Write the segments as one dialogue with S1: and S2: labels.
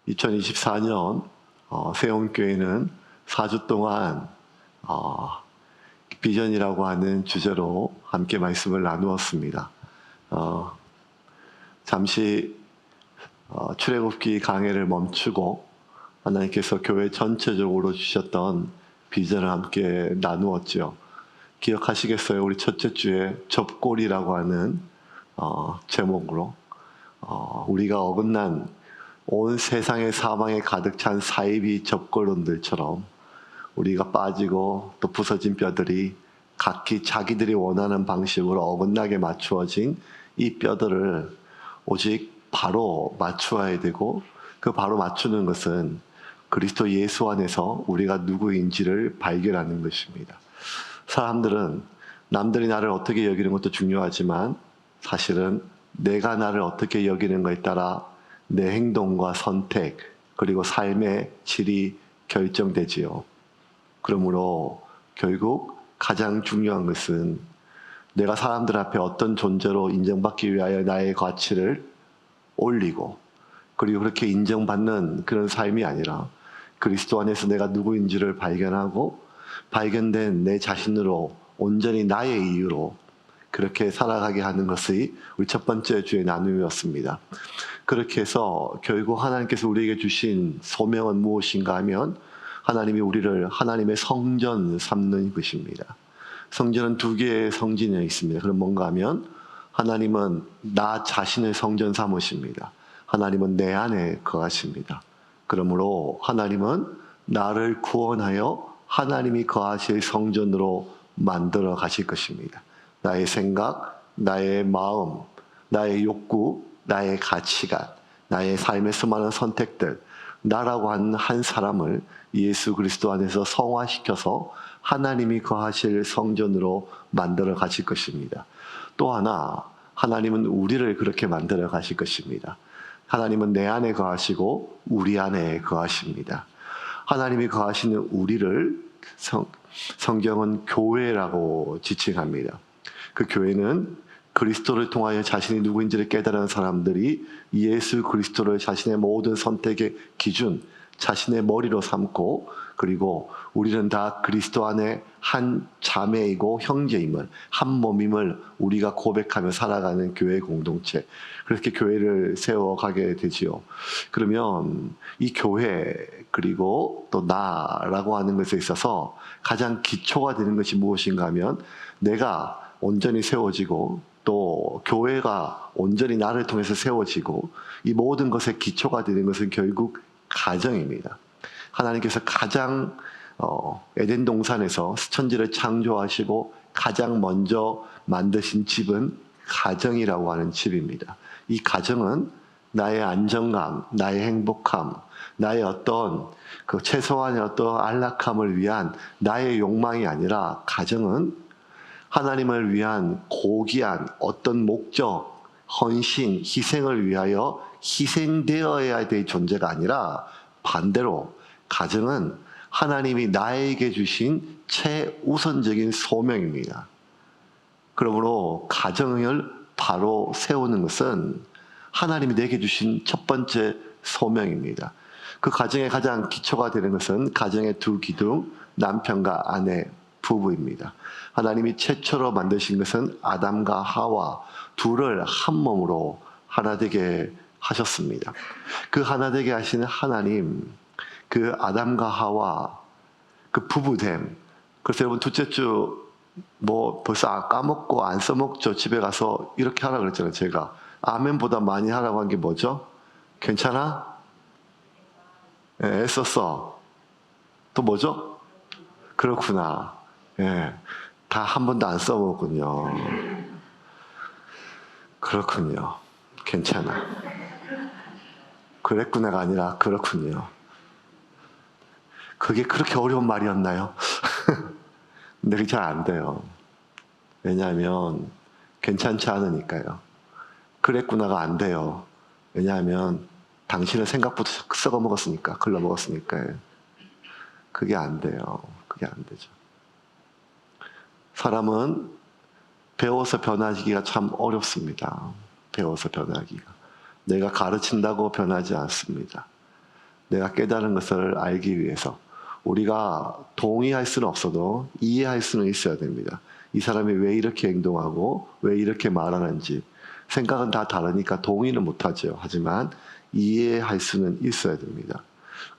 S1: 2024년 세움교회는 4주 동안 비전이라고 하는 주제로 함께 말씀을 나누었습니다. 잠시 출애굽기 강해를 멈추고 하나님께서 교회 전체적으로 주셨던 비전을 함께 나누었죠. 기억하시겠어요? 우리 첫째 주에 접골이라고 하는 제목으로 우리가 어긋난 온 세상의 사망에 가득 찬 사이비 접골론들처럼 우리가 빠지고 또 부서진 뼈들이 각기 자기들이 원하는 방식으로 어긋나게 맞추어진 이 뼈들을 오직 바로 맞추어야 되고, 그 바로 맞추는 것은 그리스도 예수 안에서 우리가 누구인지를 발견하는 것입니다. 사람들은 남들이 나를 어떻게 여기는 것도 중요하지만 사실은 내가 나를 어떻게 여기는 것에 따라 내 행동과 선택 그리고 삶의 질이 결정되지요. 그러므로 결국 가장 중요한 것은 내가 사람들 앞에 어떤 존재로 인정받기 위하여 나의 가치를 올리고 그리고 그렇게 인정받는 그런 삶이 아니라 그리스도 안에서 내가 누구인지를 발견하고 발견된 내 자신으로 온전히 나의 이유로 그렇게 살아가게 하는 것이 우리 첫 번째 주의 나눔이었습니다. 그렇게 해서 결국 하나님께서 우리에게 주신 소명은 무엇인가 하면 하나님이 우리를 하나님의 성전 삼는 것입니다. 성전은 두 개의 성전이 있습니다. 그럼 뭔가 하면 하나님은 나 자신을 성전 삼으십니다. 하나님은 내 안에 거하십니다. 그러므로 하나님은 나를 구원하여 하나님이 거하실 성전으로 만들어 가실 것입니다. 나의 생각, 나의 마음, 나의 욕구, 나의 가치관, 나의 삶의 수많은 선택들, 나라고 하는 한 사람을 예수 그리스도 안에서 성화시켜서 하나님이 거하실 성전으로 만들어 가실 것입니다. 또 하나, 하나님은 우리를 그렇게 만들어 가실 것입니다. 하나님은 내 안에 거하시고 우리 안에 거하십니다. 하나님이 거하시는 우리를 성경은 교회라고 지칭합니다. 그 교회는 그리스도를 통하여 자신이 누구인지를 깨달은 사람들이 예수 그리스도를 자신의 모든 선택의 기준, 자신의 머리로 삼고 그리고 우리는 다 그리스도 안에 한 자매이고 형제임을, 한 몸임을 우리가 고백하며 살아가는 교회 공동체, 그렇게 교회를 세워가게 되지요. 그러면 이 교회 그리고 또 나라고 하는 것에 있어서 가장 기초가 되는 것이 무엇인가 하면 내가 온전히 세워지고 또 교회가 온전히 나를 통해서 세워지고 이 모든 것의 기초가 되는 것은 결국 가정입니다. 하나님께서 가장 에덴 동산에서 천지를 창조하시고 가장 먼저 만드신 집은 가정이라고 하는 집입니다. 이 가정은 나의 안정감, 나의 행복함, 나의 어떤 그 최소한의 어떤 안락함을 위한 나의 욕망이 아니라 가정은 하나님을 위한 고귀한 어떤 목적, 헌신, 희생을 위하여 희생되어야 될 존재가 아니라 반대로 가정은 하나님이 나에게 주신 최우선적인 소명입니다. 그러므로 가정을 바로 세우는 것은 하나님이 내게 주신 첫 번째 소명입니다. 그 가정의 가장 기초가 되는 것은 가정의 두 기둥, 남편과 아내, 부부입니다. 하나님이 최초로 만드신 것은 아담과 하와 둘을 한 몸으로 하나 되게 하셨습니다. 그 하나 되게 하시는 하나님, 그 아담과 하와 그 부부됨. 그래서 여러분 둘째 주 뭐 벌써 까먹고 안 써먹죠. 집에 가서 이렇게 하라 그랬잖아요. 제가 아멘보다 많이 하라고 한 게 뭐죠? 괜찮아? 네, 애썼어. 또 뭐죠? 그렇구나. 예, 다 한 번도 안 써먹었군요. 그렇군요. 괜찮아. 그랬구나가 아니라 그렇군요. 그게 그렇게 어려운 말이었나요? 근데 그게 잘 안 돼요. 왜냐하면 괜찮지 않으니까요. 그랬구나가 안 돼요. 왜냐하면 당신은 생각보다 썩어 먹었으니까, 글러 먹었으니까요. 그게 안 돼요. 그게 안 되죠. 사람은 배워서 변하기가 참 어렵습니다. 배워서 변하기가. 내가 가르친다고 변하지 않습니다. 내가 깨달은 것을 알기 위해서 우리가 동의할 수는 없어도 이해할 수는 있어야 됩니다. 이 사람이 왜 이렇게 행동하고 왜 이렇게 말하는지 생각은 다 다르니까 동의는 못하죠. 하지만 이해할 수는 있어야 됩니다.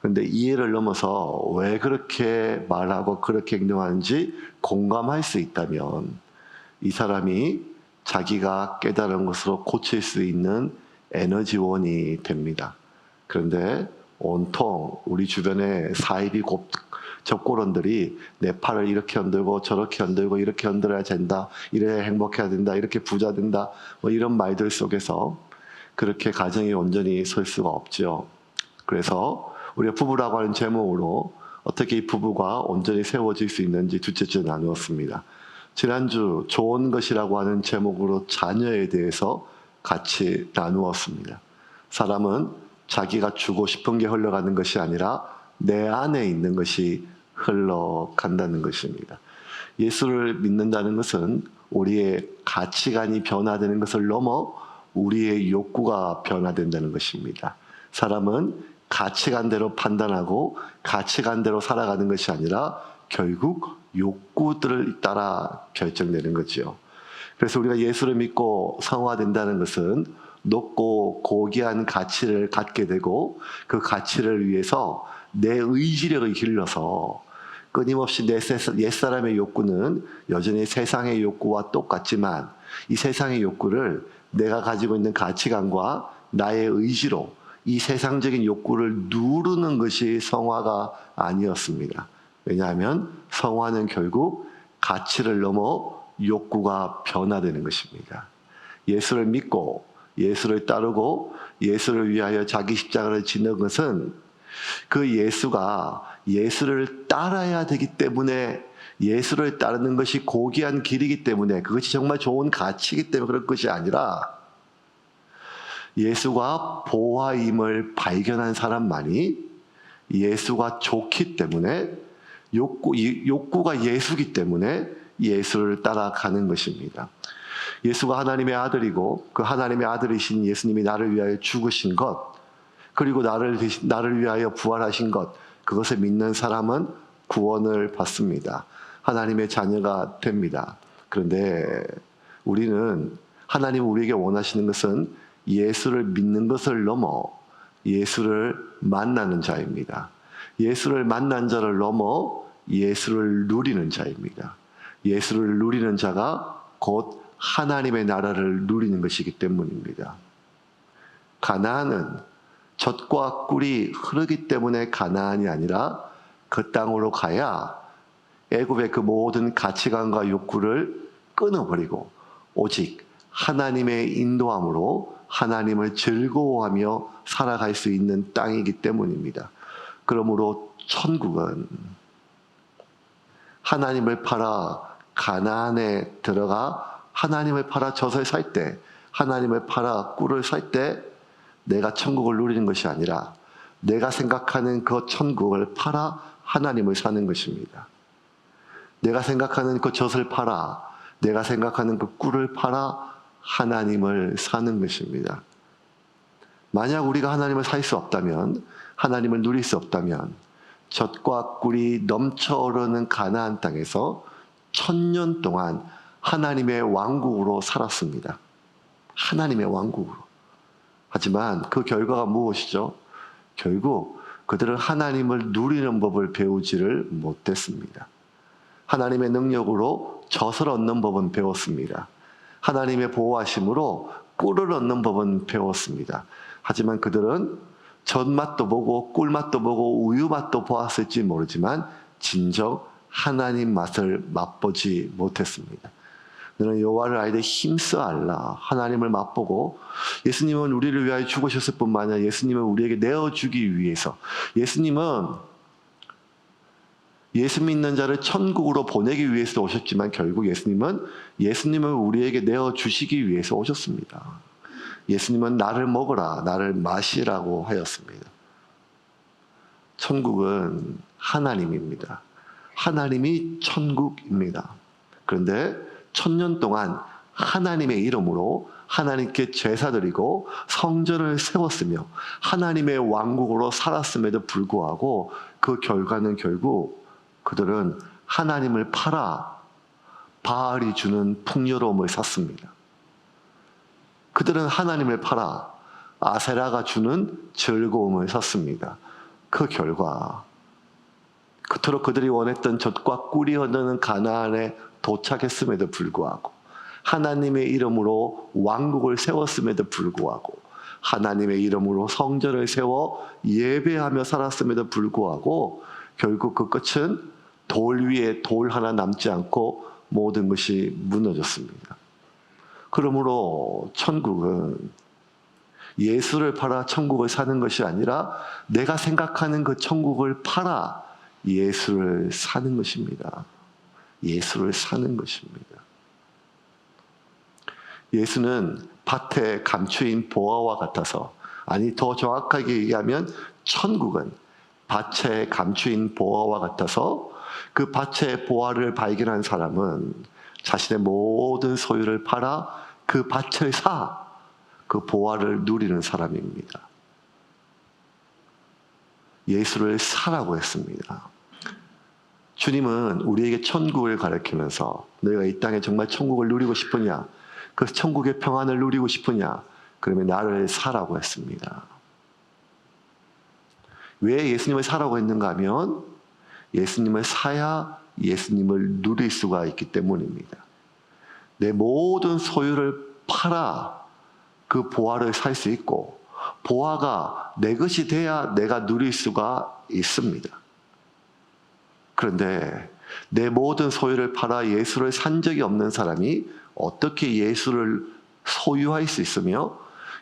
S1: 그런데 이해를 넘어서 왜 그렇게 말하고 그렇게 행동하는지 공감할 수 있다면 이 사람이 자기가 깨달은 것으로 고칠 수 있는 에너지원이 됩니다. 그런데 온통 우리 주변에 사이비 접고론들이 내 팔을 이렇게 흔들고 저렇게 흔들고 이렇게 흔들어야 된다, 이래야 행복해야 된다, 이렇게 부자 된다, 뭐 이런 말들 속에서 그렇게 가정이 온전히 설 수가 없죠. 그래서 우리가 부부라고 하는 제목으로 어떻게 이 부부가 온전히 세워질 수 있는지 둘째 주에 나누었습니다. 지난주 좋은 것이라고 하는 제목으로 자녀에 대해서 같이 나누었습니다. 사람은 자기가 주고 싶은 게 흘러가는 것이 아니라 내 안에 있는 것이 흘러간다는 것입니다. 예수를 믿는다는 것은 우리의 가치관이 변화되는 것을 넘어 우리의 욕구가 변화된다는 것입니다. 사람은 가치관대로 판단하고 가치관대로 살아가는 것이 아니라 결국 욕구들을 따라 결정되는 거죠. 그래서 우리가 예수를 믿고 성화된다는 것은 높고 고귀한 가치를 갖게 되고 그 가치를 위해서 내 의지력을 길러서 끊임없이 내 옛사람의 욕구는 여전히 세상의 욕구와 똑같지만 이 세상의 욕구를 내가 가지고 있는 가치관과 나의 의지로 이 세상적인 욕구를 누르는 것이 성화가 아니었습니다. 왜냐하면 성화는 결국 가치를 넘어 욕구가 변화되는 것입니다. 예수를 믿고 예수를 따르고 예수를 위하여 자기 십자가를 지는 것은 그 예수가 예수를 따라야 되기 때문에 예수를 따르는 것이 고귀한 길이기 때문에 그것이 정말 좋은 가치이기 때문에 그럴 것이 아니라 예수가 보화임을 발견한 사람만이 예수가 좋기 때문에 욕구가 예수기 때문에 예수를 따라가는 것입니다. 예수가 하나님의 아들이고 그 하나님의 아들이신 예수님이 나를 위하여 죽으신 것 그리고 나를 위하여 부활하신 것 그것을 믿는 사람은 구원을 받습니다. 하나님의 자녀가 됩니다. 그런데 우리는 하나님 우리에게 원하시는 것은 예수를 믿는 것을 넘어 예수를 만나는 자입니다. 예수를 만난 자를 넘어 예수를 누리는 자입니다. 예수를 누리는 자가 곧 하나님의 나라를 누리는 것이기 때문입니다. 가나안은 젖과 꿀이 흐르기 때문에 가나안이 아니라 그 땅으로 가야 애굽의 그 모든 가치관과 욕구를 끊어버리고 오직 하나님의 인도함으로 하나님을 즐거워하며 살아갈 수 있는 땅이기 때문입니다. 그러므로 천국은 하나님을 팔아 가나안에 들어가 하나님을 팔아 젖을 살 때, 하나님을 팔아 꿀을 살 때 내가 천국을 누리는 것이 아니라 내가 생각하는 그 천국을 팔아 하나님을 사는 것입니다. 내가 생각하는 그 젖을 팔아, 내가 생각하는 그 꿀을 팔아 하나님을 사는 것입니다. 만약 우리가 하나님을 살 수 없다면, 하나님을 누릴 수 없다면 젖과 꿀이 넘쳐 흐르는 가나안 땅에서 1000년 동안 하나님의 왕국으로 살았습니다. 하나님의 왕국으로. 하지만 그 결과가 무엇이죠? 결국 그들은 하나님을 누리는 법을 배우지를 못했습니다. 하나님의 능력으로 젖을 얻는 법은 배웠습니다. 하나님의 보호하심으로 꿀을 얻는 법은 배웠습니다. 하지만 그들은 젖맛도 보고 꿀맛도 보고 우유맛도 보았을지 모르지만 진정 하나님 맛을 맛보지 못했습니다. 너는 여호와를 알되 힘써 알라. 하나님을 맛보고 예수님은 우리를 위하여 죽으셨을 뿐만 아니라 예수님은 우리에게 내어주기 위해서 예수님은 예수 믿는 자를 천국으로 보내기 위해서 오셨지만 결국 예수님은 우리에게 내어주시기 위해서 오셨습니다. 예수님은 나를 먹으라 나를 마시라고 하였습니다. 천국은 하나님입니다. 하나님이 천국입니다. 그런데 1000년 동안 하나님의 이름으로 하나님께 제사드리고 성전을 세웠으며 하나님의 왕국으로 살았음에도 불구하고 그 결과는 결국 그들은 하나님을 팔아 바알이 주는 풍요로움을 샀습니다. 그들은 하나님을 팔아 아세라가 주는 즐거움을 샀습니다. 그 결과 그토록 그들이 원했던 젖과 꿀이 흐르는 가나안에 도착했음에도 불구하고 하나님의 이름으로 왕국을 세웠음에도 불구하고 하나님의 이름으로 성전을 세워 예배하며 살았음에도 불구하고 결국 그 끝은 돌 위에 돌 하나 남지 않고 모든 것이 무너졌습니다. 그러므로 천국은 예수를 팔아 천국을 사는 것이 아니라 내가 생각하는 그 천국을 팔아 예수를 사는 것입니다. 예수를 사는 것입니다. 예수는 밭에 감추인 보화와 같아서, 아니 더 정확하게 얘기하면 천국은 밭에 감추인 보화와 같아서 그 밭의 보화를 발견한 사람은 자신의 모든 소유를 팔아 그 밭을 사 그 보화를 누리는 사람입니다. 예수를 사라고 했습니다. 주님은 우리에게 천국을 가르치면서 너희가 이 땅에 정말 천국을 누리고 싶으냐, 그 천국의 평안을 누리고 싶으냐, 그러면 나를 사라고 했습니다. 왜 예수님을 사라고 했는가 하면 예수님을 사야 예수님을 누릴 수가 있기 때문입니다. 내 모든 소유를 팔아 그 보화를 살 수 있고 보화가 내 것이 돼야 내가 누릴 수가 있습니다. 그런데 내 모든 소유를 팔아 예수를 산 적이 없는 사람이 어떻게 예수를 소유할 수 있으며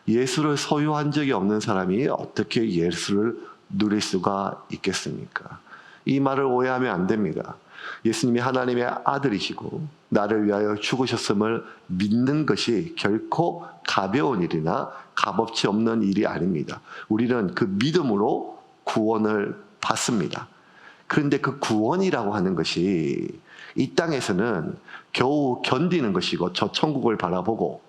S1: 예수를 소유한 적이 없는 사람이 어떻게 예수를 누릴 수가 있겠습니까? 이 말을 오해하면 안 됩니다. 예수님이 하나님의 아들이시고 나를 위하여 죽으셨음을 믿는 것이 결코 가벼운 일이나 값어치 없는 일이 아닙니다. 우리는 그 믿음으로 구원을 받습니다. 그런데 그 구원이라고 하는 것이 이 땅에서는 겨우 견디는 것이고 저 천국을 바라보고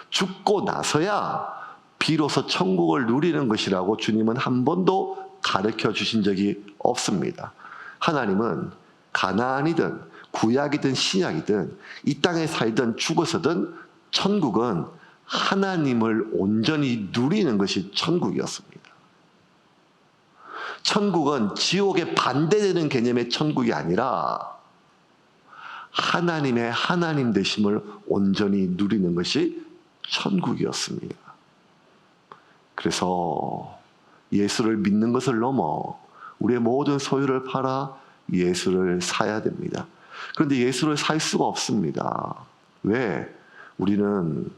S1: 죽고 나서야 비로소 천국을 누리는 것이라고 주님은 한 번도 가르쳐 주신 적이 없습니다. 하나님은 가나안이든 구약이든 신약이든 이 땅에 살든 죽어서든 천국은 하나님을 온전히 누리는 것이 천국이었습니다. 천국은 지옥에 반대되는 개념의 천국이 아니라 하나님의 하나님 되심을 온전히 누리는 것이 천국이었습니다. 그래서 예수를 믿는 것을 넘어 우리의 모든 소유를 팔아 예수를 사야 됩니다. 그런데 예수를 살 수가 없습니다. 왜? 우리는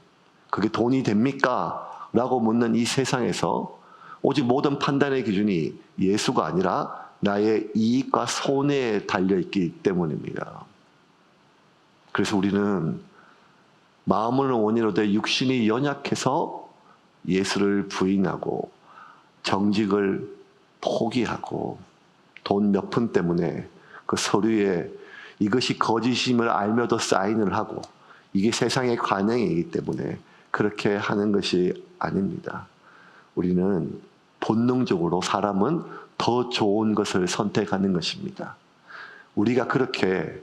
S1: 그게 돈이 됩니까? 라고 묻는 이 세상에서 오직 모든 판단의 기준이 예수가 아니라 나의 이익과 손해에 달려있기 때문입니다. 그래서 우리는 마음을 원인으로 돼 육신이 연약해서 예수를 부인하고 정직을 포기하고 돈 몇 푼 때문에 그 서류에 이것이 거짓임을 알며도 사인을 하고 이게 세상의 관행이기 때문에 그렇게 하는 것이 아닙니다. 우리는 본능적으로 사람은 더 좋은 것을 선택하는 것입니다. 우리가 그렇게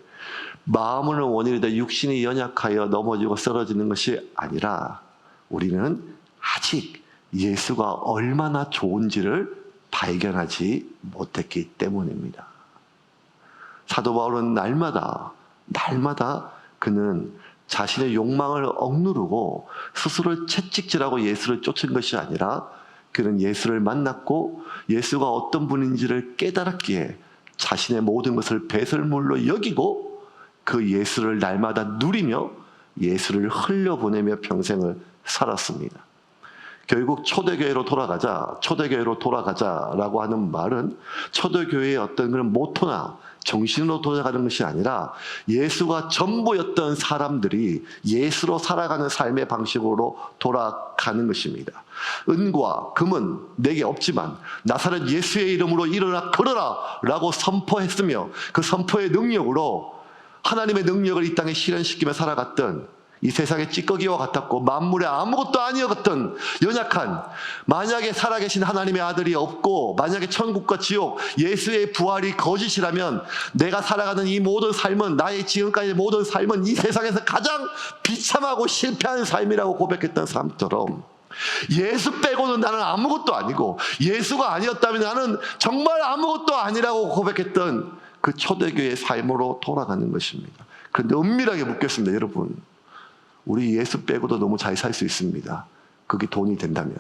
S1: 마음을 원인으로 육신이 연약하여 넘어지고 쓰러지는 것이 아니라 우리는 아직 예수가 얼마나 좋은지를 발견하지 못했기 때문입니다. 사도 바울은 날마다 그는 자신의 욕망을 억누르고 스스로를 채찍질하고 예수를 쫓은 것이 아니라 그는 예수를 만났고 예수가 어떤 분인지를 깨달았기에 자신의 모든 것을 배설물로 여기고 그 예수를 날마다 누리며 예수를 흘려보내며 평생을 살았습니다. 결국 초대교회로 돌아가자라고 하는 말은 초대교회의 어떤 그런 모토나 정신으로 돌아가는 것이 아니라 예수가 전부였던 사람들이 예수로 살아가는 삶의 방식으로 돌아가는 것입니다. 은과 금은 내게 없지만 나사렛 예수의 이름으로 일어나 걸어라 라고 선포했으며 그 선포의 능력으로 하나님의 능력을 이 땅에 실현시키며 살아갔던 이 세상의 찌꺼기와 같았고 만물의 아무것도 아니었던 연약한, 만약에 살아계신 하나님의 아들이 없고 만약에 천국과 지옥, 예수의 부활이 거짓이라면 내가 살아가는 이 모든 삶은, 나의 지금까지의 모든 삶은 이 세상에서 가장 비참하고 실패한 삶이라고 고백했던 사람처럼, 예수 빼고는 나는 아무것도 아니고 예수가 아니었다면 나는 정말 아무것도 아니라고 고백했던 그 초대교회의 삶으로 돌아가는 것입니다. 그런데 은밀하게 묻겠습니다. 여러분, 우리 예수 빼고도 너무 잘 살 수 있습니다. 그게 돈이 된다면,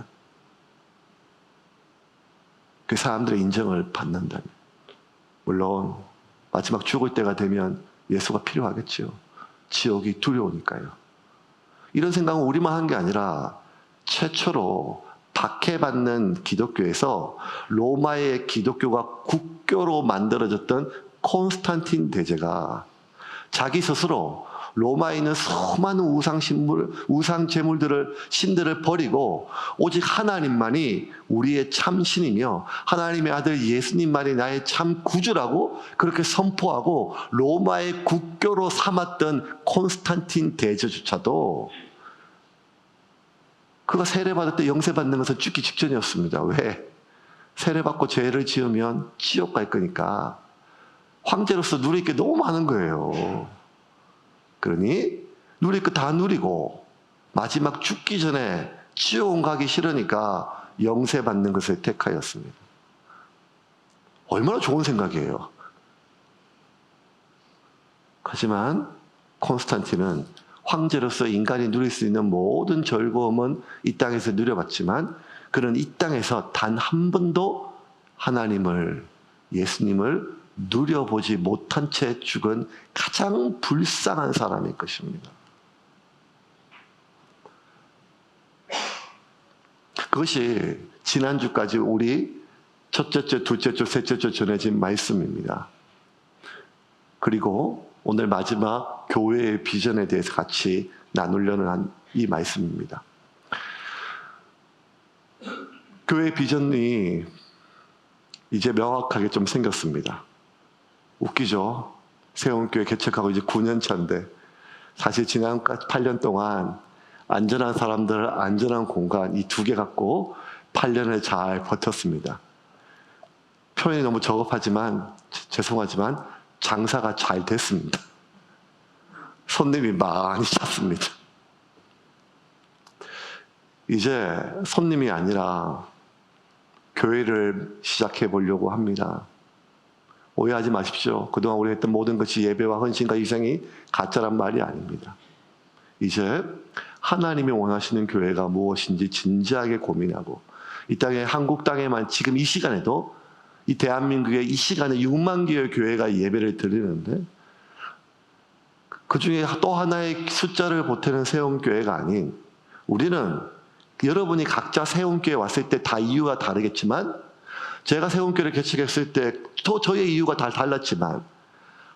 S1: 그 사람들의 인정을 받는다면. 물론 마지막 죽을 때가 되면 예수가 필요하겠죠. 지옥이 두려우니까요. 이런 생각은 우리만 한 게 아니라 최초로 박해받는 기독교에서 로마의 기독교가 국교로 만들어졌던 콘스탄틴 대제가 자기 스스로 로마에 있는 수많은 우상 제물들을, 신들을 버리고 오직 하나님만이 우리의 참 신이며 하나님의 아들 예수님만이 나의 참 구주라고 그렇게 선포하고 로마의 국교로 삼았던 콘스탄틴 대제조차도 그가 세례받을 때 영세받는 것은 죽기 직전이었습니다. 왜? 세례받고 죄를 지으면 지옥 갈 거니까 황제로서 누릴 게 너무 많은 거예요. 그러니 누릴 거 다 누리고 마지막 죽기 전에 지옥 가기 싫으니까 영세받는 것을 택하였습니다. 얼마나 좋은 생각이에요. 하지만 콘스탄틴은 황제로서 인간이 누릴 수 있는 모든 즐거움은 이 땅에서 누려봤지만 그는 이 땅에서 단 한 번도 하나님을, 예수님을 누려보지 못한 채 죽은 가장 불쌍한 사람일 것입니다. 그것이 지난주까지 우리 첫째 주, 둘째 주, 셋째 주 전해진 말씀입니다. 그리고 오늘 마지막 교회의 비전에 대해서 같이 나누려는 이 말씀입니다. 교회의 비전이 이제 명확하게 좀 생겼습니다. 웃기죠? 세운교회 개척하고 이제 9년 차인데 사실 지난 8년 동안 안전한 사람들, 안전한 공간 이 두 개 갖고 8년을 잘 버텼습니다. 표현이 너무 저급하지만 죄송하지만 장사가 잘 됐습니다. 손님이 많이 찼습니다. 이제 손님이 아니라 교회를 시작해 보려고 합니다. 오해하지 마십시오. 그동안 우리 했던 모든 것이 예배와 헌신과 희생이 가짜란 말이 아닙니다. 이제 하나님이 원하시는 교회가 무엇인지 진지하게 고민하고 이 땅에, 한국 땅에만 지금 이 시간에도 이 대한민국의 이 시간에 6만 개의 교회가 예배를 드리는데 그 중에 또 하나의 숫자를 보태는 세움교회가 아닌, 우리는 여러분이 각자 세움교회 왔을 때 다 이유가 다르겠지만 제가 세움교회를 개척했을 때 또 저의 이유가 다 달랐지만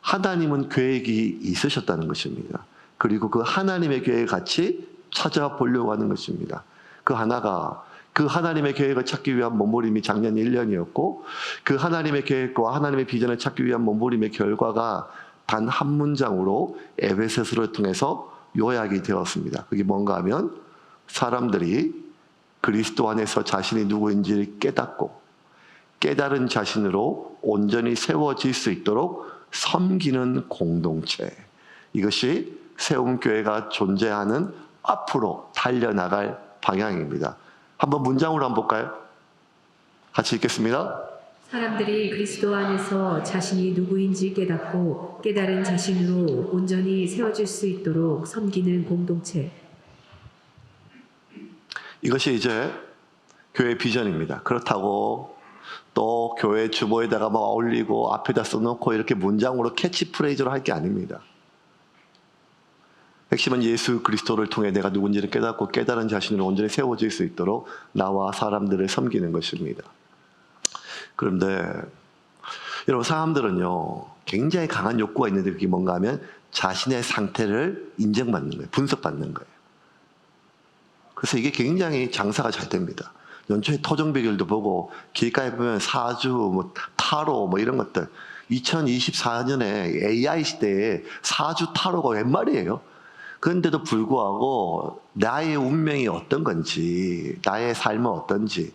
S1: 하나님은 계획이 있으셨다는 것입니다. 그리고 그 하나님의 계획을 같이 찾아보려고 하는 것입니다. 그 하나가 그 하나님의 계획을 찾기 위한 몸부림이 작년 1년이었고 그 하나님의 계획과 하나님의 비전을 찾기 위한 몸부림의 결과가 단 한 문장으로 에베소서를 통해서 요약이 되었습니다. 그게 뭔가 하면 사람들이 그리스도 안에서 자신이 누구인지를 깨닫고 깨달은 자신으로 온전히 세워질 수 있도록 섬기는 공동체. 이것이 세움교회가 존재하는 앞으로 달려나갈 방향입니다. 한번 문장으로 한번 볼까요? 같이 읽겠습니다.
S2: 사람들이 그리스도 안에서 자신이 누구인지 깨닫고 깨달은 자신으로 온전히 세워질 수 있도록 섬기는 공동체.
S1: 이것이 이제 교회 비전입니다. 그렇다고 또 교회 주보에다가 막 올리고 앞에다 써놓고 이렇게 문장으로 캐치프레이즈로 할 게 아닙니다. 핵심은 예수 그리스도를 통해 내가 누군지를 깨닫고 깨달은 자신으로 온전히 세워질 수 있도록 나와 사람들을 섬기는 것입니다. 그런데 여러분, 사람들은요 굉장히 강한 욕구가 있는데 그게 뭔가 하면 자신의 상태를 인정받는 거예요. 분석받는 거예요. 그래서 이게 굉장히 장사가 잘 됩니다. 연초에 토종 비결도 보고 길가에 보면 사주, 뭐 타로 뭐 이런 것들, 2024년에 AI 시대에 사주 타로가 웬 말이에요? 그런데도 불구하고 나의 운명이 어떤 건지, 나의 삶은 어떤지,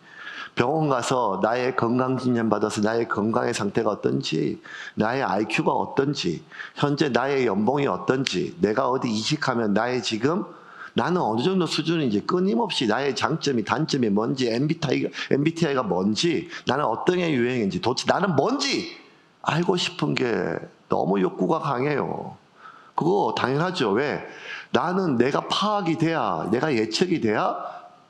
S1: 병원 가서 나의 건강진단 받아서 나의 건강의 상태가 어떤지, 나의 IQ가 어떤지, 현재 나의 연봉이 어떤지, 내가 어디 이직하면 나의 지금 나는 어느 정도 수준인지 끊임없이 나의 장점이 단점이 뭔지 MBTI가 뭔지 나는 어떤 게 유행인지 도대체 나는 뭔지 알고 싶은 게 너무 욕구가 강해요. 그거 당연하죠. 왜? 나는 내가 파악이 돼야 내가 예측이 돼야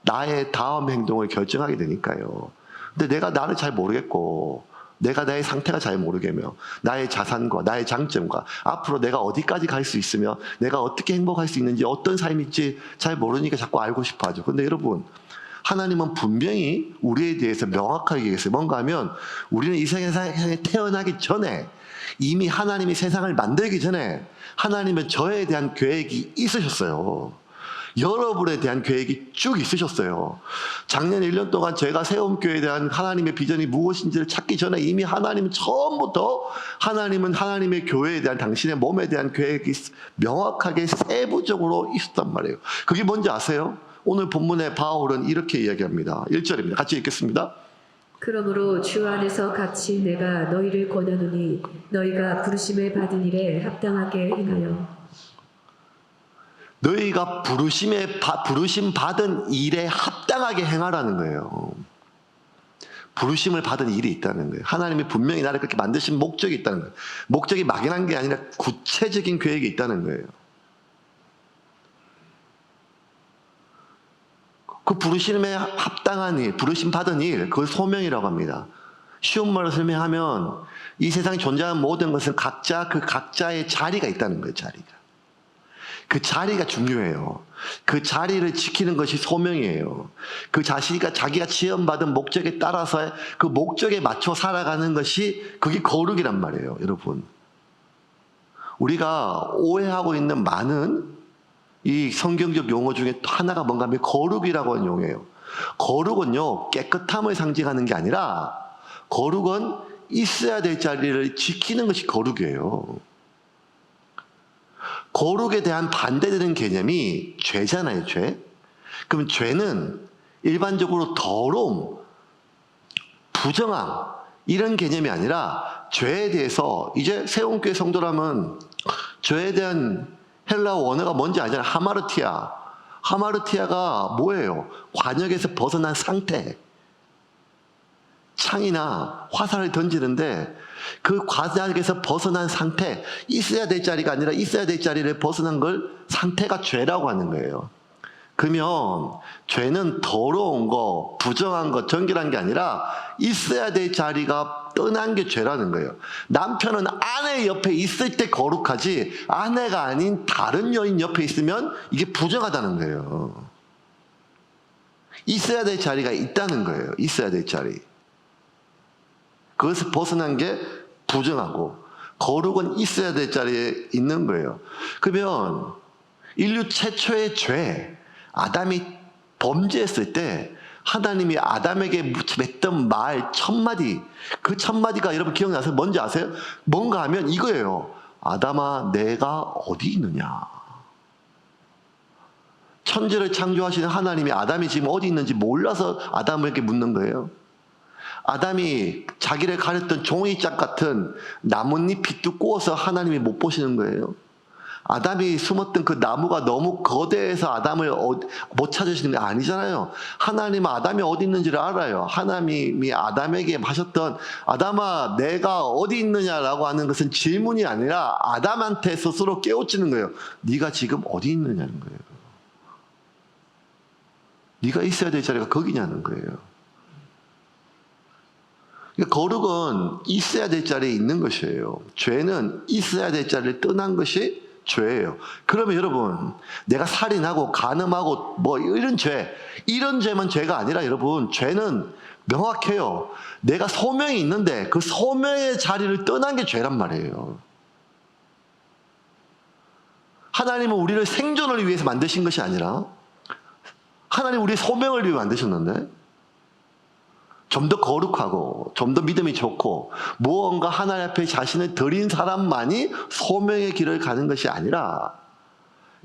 S1: 나의 다음 행동을 결정하게 되니까요. 근데 내가 나를 잘 모르겠고 내가 나의 상태가 잘 모르겠며 나의 자산과 나의 장점과 앞으로 내가 어디까지 갈 수 있으며 내가 어떻게 행복할 수 있는지 어떤 삶일지 잘 모르니까 자꾸 알고 싶어 하죠. 근데 여러분 하나님은 분명히 우리에 대해서 명확하게 얘기했어요. 뭔가 하면 우리는 이 세상에 태어나기 전에 이미 하나님이 세상을 만들기 전에 하나님은 저에 대한 계획이 있으셨어요. 여러분에 대한 계획이 쭉 있으셨어요. 작년 1년 동안 제가 세움교회에 대한 하나님의 비전이 무엇인지를 찾기 전에 이미 하나님은 처음부터 하나님은 하나님의 교회에 대한 당신의 몸에 대한 계획이 명확하게 세부적으로 있었단 말이에요. 그게 뭔지 아세요? 오늘 본문의 바울은 이렇게 이야기합니다. 1절입니다. 같이 읽겠습니다.
S2: 그러므로 주 안에서 같이 내가 너희를 권하노니 너희가 부르심을 받은 일에 합당하게 행하여.
S1: 너희가 부르심 받은 일에 합당하게 행하라는 거예요. 부르심을 받은 일이 있다는 거예요. 하나님이 분명히 나를 그렇게 만드신 목적이 있다는 거예요. 목적이 막연한 게 아니라 구체적인 계획이 있다는 거예요. 그 부르심에 합당한 일, 부르심 받은 일, 그걸 소명이라고 합니다. 쉬운 말로 설명하면 이 세상에 존재하는 모든 것은 각자 그 각자의 자리가 있다는 거예요. 자리가. 그 자리가 중요해요. 그 자리를 지키는 것이 소명이에요. 그 자기가 지원받은 목적에 따라서 그 목적에 맞춰 살아가는 것이 그게 거룩이란 말이에요. 여러분. 우리가 오해하고 있는 많은 이 성경적 용어 중에 또 하나가 뭔가 하면 거룩이라고 하는 용어예요. 거룩은요, 깨끗함을 상징하는 게 아니라 거룩은 있어야 될 자리를 지키는 것이 거룩이에요. 거룩에 대한 반대되는 개념이 죄잖아요, 죄. 그럼 죄는 일반적으로 더러움, 부정함, 이런 개념이 아니라 죄에 대해서 이제 세움교회 성도라면 죄에 대한 헬라어 원어가 뭔지 알잖아요. 하마르티아. 하마르티아가 뭐예요? 관역에서 벗어난 상태. 창이나 화살을 던지는데 그 관역에서 벗어난 상태, 있어야 될 자리가 아니라 있어야 될 자리를 벗어난 걸 상태가 죄라고 하는 거예요. 그러면 죄는 더러운 거, 부정한 거, 정결한 게 아니라 있어야 될 자리가 떠난 게 죄라는 거예요. 남편은 아내 옆에 있을 때 거룩하지 아내가 아닌 다른 여인 옆에 있으면 이게 부정하다는 거예요. 있어야 될 자리가 있다는 거예요. 있어야 될 자리. 그것을 벗어난 게 부정하고 거룩은 있어야 될 자리에 있는 거예요. 그러면 인류 최초의 죄, 아담이 범죄했을 때 하나님이 아담에게 맺던 말 1000마디, 그 1000마디가 여러분 기억나세요? 뭔지 아세요? 뭔가 하면 이거예요. 아담아, 내가 어디 있느냐? 천지를 창조하시는 하나님이 아담이 지금 어디 있는지 몰라서 아담에게 묻는 거예요. 아담이 자기를 가렸던 종이짝 같은 나뭇잎이 두꺼워서 하나님이 못 보시는 거예요. 아담이 숨었던 그 나무가 너무 거대해서 아담을 못 찾으시는 게 아니잖아요. 하나님은 아담이 어디 있는지를 알아요. 하나님이 아담에게 하셨던 아담아 내가 어디 있느냐라고 하는 것은 질문이 아니라 아담한테 스스로 깨우치는 거예요. 네가 지금 어디 있느냐는 거예요. 네가 있어야 될 자리가 거기냐는 거예요. 그러니까 거룩은 있어야 될 자리에 있는 것이에요. 죄는 있어야 될 자리를 떠난 것이 죄예요. 그러면 여러분, 내가 살인하고 간음하고 뭐 이런 죄만 죄가 아니라 여러분, 죄는 명확해요. 내가 소명이 있는데 그 소명의 자리를 떠난 게 죄란 말이에요. 하나님은 우리를 생존을 위해서 만드신 것이 아니라 하나님 우리의 소명을 위해 만드셨는데 좀 더 거룩하고 좀 더 믿음이 좋고 무언가 하나님 앞에 자신을 드린 사람만이 소명의 길을 가는 것이 아니라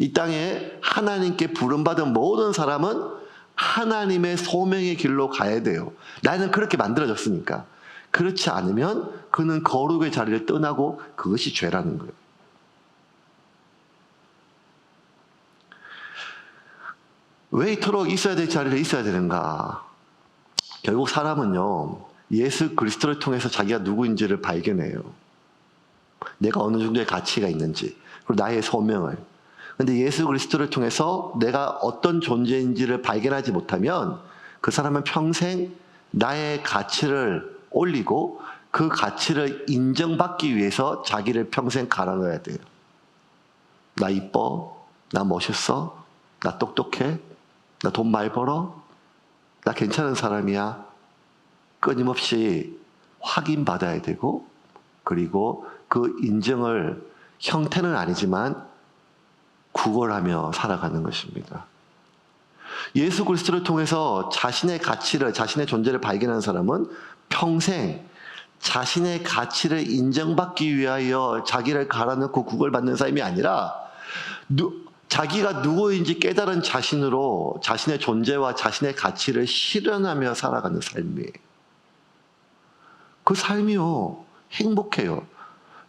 S1: 이 땅에 하나님께 부름받은 모든 사람은 하나님의 소명의 길로 가야 돼요. 나는 그렇게 만들어졌으니까. 그렇지 않으면 그는 거룩의 자리를 떠나고 그것이 죄라는 거예요. 왜 이토록 있어야 될 자리에 있어야 되는가? 결국 사람은요, 예수 그리스도를 통해서 자기가 누구인지를 발견해요. 내가 어느 정도의 가치가 있는지, 그리고 나의 소명을. 근데 예수 그리스도를 통해서 내가 어떤 존재인지를 발견하지 못하면 그 사람은 평생 나의 가치를 올리고 그 가치를 인정받기 위해서 자기를 평생 갈아넣어야 돼요. 나 이뻐? 나 멋있어? 나 똑똑해? 나 돈 많이 벌어? 나 괜찮은 사람이야? 끊임없이 확인받아야 되고, 그리고 그 인정을 형태는 아니지만 구걸하며 살아가는 것입니다. 예수 그리스도를 통해서 자신의 가치를, 자신의 존재를 발견한 사람은 평생 자신의 가치를 인정받기 위하여 자기를 갈아넣고 구걸받는 삶이 아니라 자기가 누구인지 깨달은 자신으로 자신의 존재와 자신의 가치를 실현하며 살아가는 삶이에요. 그 삶이요, 행복해요.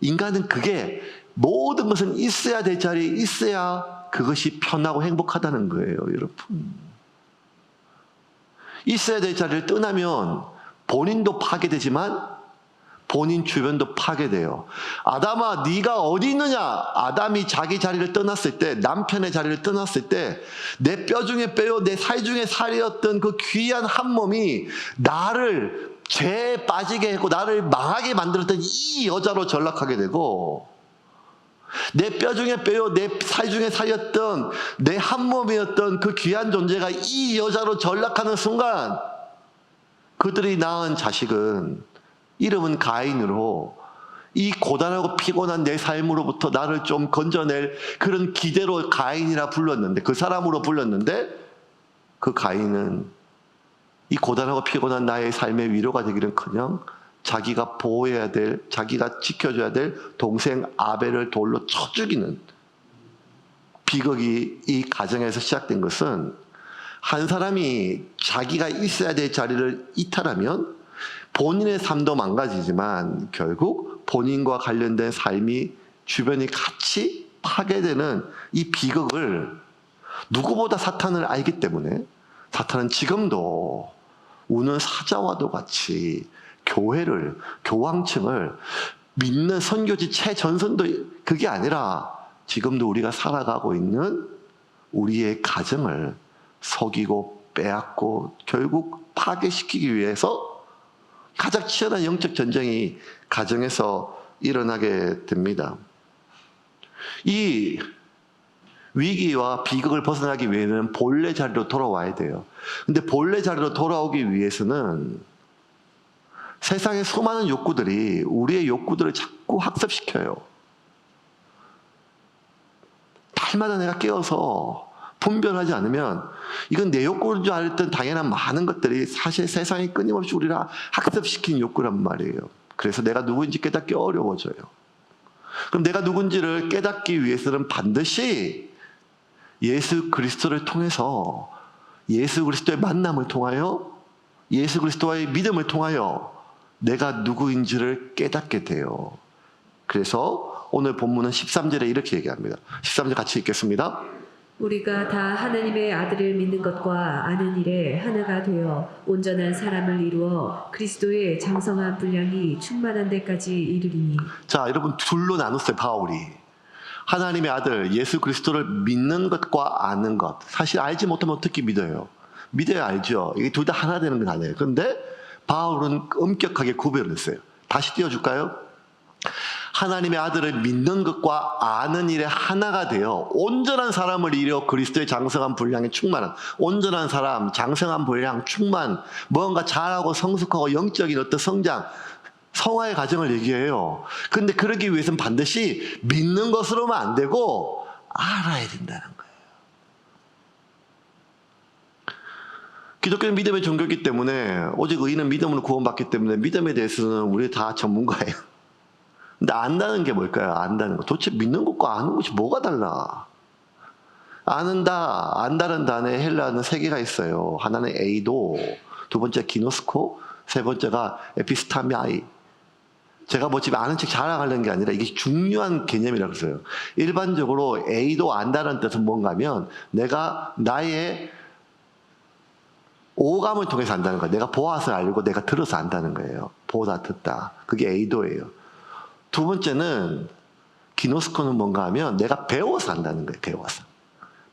S1: 인간은 그게 모든 것은 있어야 될 자리에 있어야 그것이 편하고 행복하다는 거예요, 여러분. 있어야 될 자리를 떠나면 본인도 파괴되지만 본인 주변도 파괴돼요. 아담아, 네가 어디 있느냐? 아담이 자기 자리를 떠났을 때, 남편의 자리를 떠났을 때 내 뼈 중에 뼈요, 내 살 중에 살이었던 그 귀한 한 몸이 나를 죄에 빠지게 했고 나를 망하게 만들었던 이 여자로 전락하게 되고, 내 뼈 중에 뼈요, 내 살 중에 살이었던 내 한 몸이었던 그 귀한 존재가 이 여자로 전락하는 순간 그들이 낳은 자식은 이름은 가인으로 이 고단하고 피곤한 내 삶으로부터 나를 좀 건져낼 그런 기대로 가인이라 불렀는데, 그 사람으로 불렀는데, 그 가인은 이 고단하고 피곤한 나의 삶의 위로가 되기는커녕 자기가 보호해야 될, 자기가 지켜줘야 될 동생 아벨을 돌로 쳐 죽이는 비극이 이 가정에서 시작된 것은, 한 사람이 자기가 있어야 될 자리를 이탈하면 본인의 삶도 망가지지만 결국 본인과 관련된 삶이 주변이 같이 파괴되는 이 비극을 누구보다 사탄을 알기 때문에 사탄은 지금도 우는 사자와도 같이 교회를, 교황층을 믿는 선교지 최전선도 그게 아니라 지금도 우리가 살아가고 있는 우리의 가정을 속이고 빼앗고 결국 파괴시키기 위해서 가장 치열한 영적 전쟁이 가정에서 일어나게 됩니다. 이 위기와 비극을 벗어나기 위해서는 본래 자리로 돌아와야 돼요. 근데 본래 자리로 돌아오기 위해서는 세상의 수많은 욕구들이 우리의 욕구들을 자꾸 학습시켜요. 날마다 내가 깨어서 분별하지 않으면 이건 내 욕구인 줄 알았던 당연한 많은 것들이 사실 세상이 끊임없이 우리를 학습시킨 욕구란 말이에요. 그래서 내가 누구인지 깨닫기 어려워져요. 그럼 내가 누군지를 깨닫기 위해서는 반드시 예수 그리스도를 통해서, 예수 그리스도의 만남을 통하여, 예수 그리스도와의 믿음을 통하여 내가 누구인지를 깨닫게 돼요. 그래서 오늘 본문은 13절에 이렇게 얘기합니다. 13절 같이 읽겠습니다.
S2: 우리가 다 하나님의 아들을 믿는 것과 아는 일에 하나가 되어 온전한 사람을 이루어 그리스도의 장성한 분량이 충만한 데까지 이르리니.
S1: 자, 여러분 둘로 나눴어요, 바울이. 하나님의 아들 예수 그리스도를 믿는 것과 아는 것. 사실 알지 못하면 어떻게 믿어요? 믿어야 알죠. 이게 둘 다 하나 되는 건 아니에요. 그런데 바울은 엄격하게 구별을 했어요. 다시 띄워줄까요? 하나님의 아들을 믿는 것과 아는 일에 하나가 되어 온전한 사람을 이루어 그리스도의 장성한 분량에 충만한, 온전한 사람, 장성한 분량, 충만, 뭔가 잘하고 성숙하고 영적인 어떤 성장, 성화의 과정을 얘기해요. 근데 그러기 위해서는 반드시 믿는 것으로만 안 되고 알아야 된다는 거예요. 기독교는 믿음의 종교이기 때문에, 오직 의인은 믿음으로 구원받기 때문에 믿음에 대해서는 우리 다 전문가예요. 근데 안다는 게 뭘까요? 안다는 거. 도대체 믿는 것과 아는 것이 뭐가 달라? 아는다, 안다는 단어에 헬라어는 세 개가 있어요. 하나는 에이도, 두 번째 기노스코, 세 번째가 에피스타미아이. 제가 뭐 집에 아는 책 자랑하려는 게 아니라 이게 중요한 개념이라고 했어요. 일반적으로 에이도 안다는 뜻은 뭔가 하면 내가 나의 오감을 통해서 안다는 거예요. 내가 보아서 알고 내가 들어서 안다는 거예요. 보다 듣다. 그게 에이도예요. 두 번째는 기노스코는 뭔가 하면 내가 배워서 안다는 거예요. 배워서.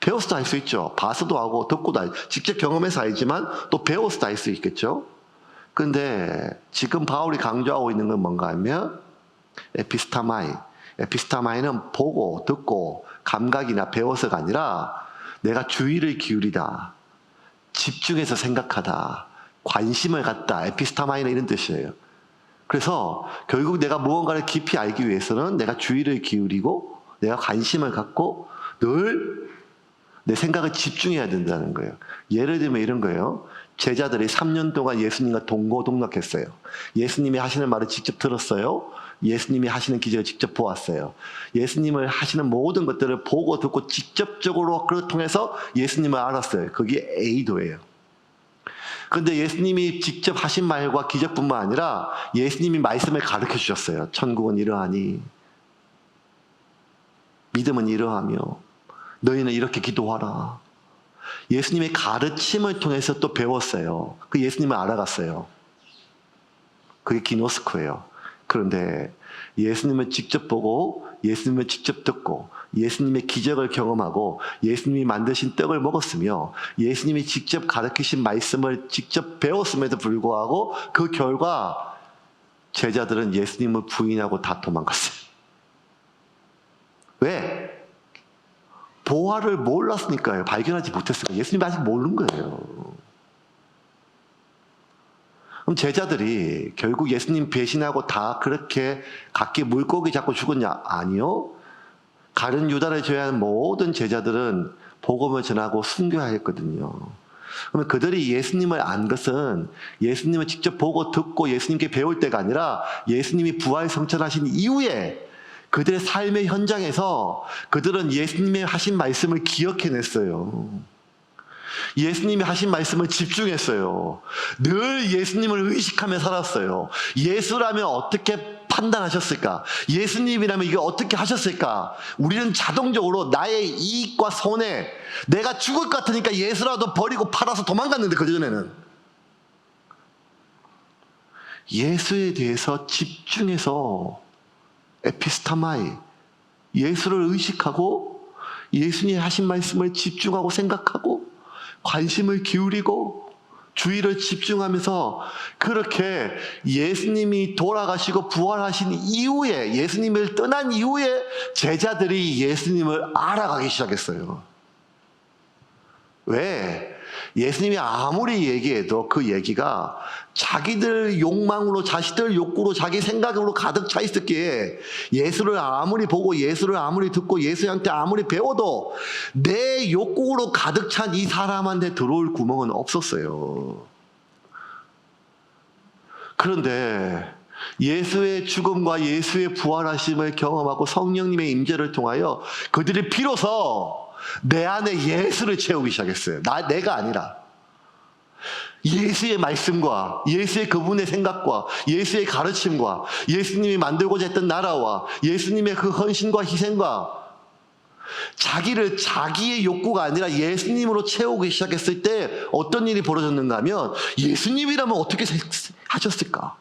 S1: 배워서도 할 수 있죠. 봐서도 하고 듣고도 직접 경험해서 알지만 또 배워서도 할 수 있겠죠. 근데 지금 바울이 강조하고 있는 건 뭔가 하면 에피스타마이. 에피스타마이는 보고 듣고 감각이나 배워서가 아니라 내가 주의를 기울이다. 집중해서 생각하다. 관심을 갖다. 에피스타마이는 이런 뜻이에요. 그래서 결국 내가 무언가를 깊이 알기 위해서는 내가 주의를 기울이고 내가 관심을 갖고 늘 내 생각을 집중해야 된다는 거예요. 예를 들면 이런 거예요. 제자들이 3년 동안 예수님과 동고동락했어요. 예수님이 하시는 말을 직접 들었어요. 예수님이 하시는 기적을 직접 보았어요. 예수님을 하시는 모든 것들을 보고 듣고 직접적으로 그걸 통해서 예수님을 알았어요. 그게 에이도예요. 그런데 예수님이 직접 하신 말과 기적뿐만 아니라 예수님이 말씀을 가르쳐 주셨어요. 천국은 이러하니 믿음은 이러하며 너희는 이렇게 기도하라. 예수님의 가르침을 통해서 또 배웠어요. 그 예수님을 알아갔어요. 그게 기노스코예요. 그런데 예수님을 직접 보고 예수님을 직접 듣고 예수님의 기적을 경험하고 예수님이 만드신 떡을 먹었으며 예수님이 직접 가르치신 말씀을 직접 배웠음에도 불구하고 그 결과 제자들은 예수님을 부인하고 다 도망갔어요. 왜? 보화를 몰랐으니까요. 발견하지 못했으니까. 예수님이 아직 모르는 거예요. 그럼 제자들이 결국 예수님 배신하고 다 그렇게 각기 물고기 잡고 죽었냐? 아니요. 가룟 유다를 제외한 모든 제자들은 복음을 전하고 순교해야 했거든요. 그러면 그들이 예수님을 안 것은 예수님을 직접 보고 듣고 예수님께 배울 때가 아니라 예수님이 부활 성천하신 이후에 그들의 삶의 현장에서 그들은 예수님의 하신 말씀을 기억해냈어요. 예수님이 하신 말씀을 집중했어요. 늘 예수님을 의식하며 살았어요. 예수라면 어떻게 판단하셨을까? 예수님이라면 이게 어떻게 하셨을까? 우리는 자동적으로 나의 이익과 손해, 내가 죽을 것 같으니까 예수라도 버리고 팔아서 도망갔는데 그전에는 예수에 대해서 집중해서 에피스타마이, 예수를 의식하고 예수님이 하신 말씀을 집중하고 생각하고 관심을 기울이고 주의를 집중하면서 그렇게 예수님이 돌아가시고 부활하신 이후에 예수님을 떠난 이후에 제자들이 예수님을 알아가기 시작했어요. 왜? 예수님이 아무리 얘기해도 그 얘기가 자기들 욕망으로 자기들 욕구로 자기 생각으로 가득 차 있었기에 예수를 아무리 보고 예수를 아무리 듣고 예수한테 아무리 배워도 내 욕구로 가득 찬 이 사람한테 들어올 구멍은 없었어요. 그런데 예수의 죽음과 예수의 부활하심을 경험하고 성령님의 임재를 통하여 그들이 비로소 내 안에 예수를 채우기 시작했어요. 내가 아니라. 예수의 말씀과 예수의 그분의 생각과 예수의 가르침과 예수님이 만들고자 했던 나라와 예수님의 그 헌신과 희생과 자기를 자기의 욕구가 아니라 예수님으로 채우기 시작했을 때 어떤 일이 벌어졌는가 하면 예수님이라면 어떻게 하셨을까?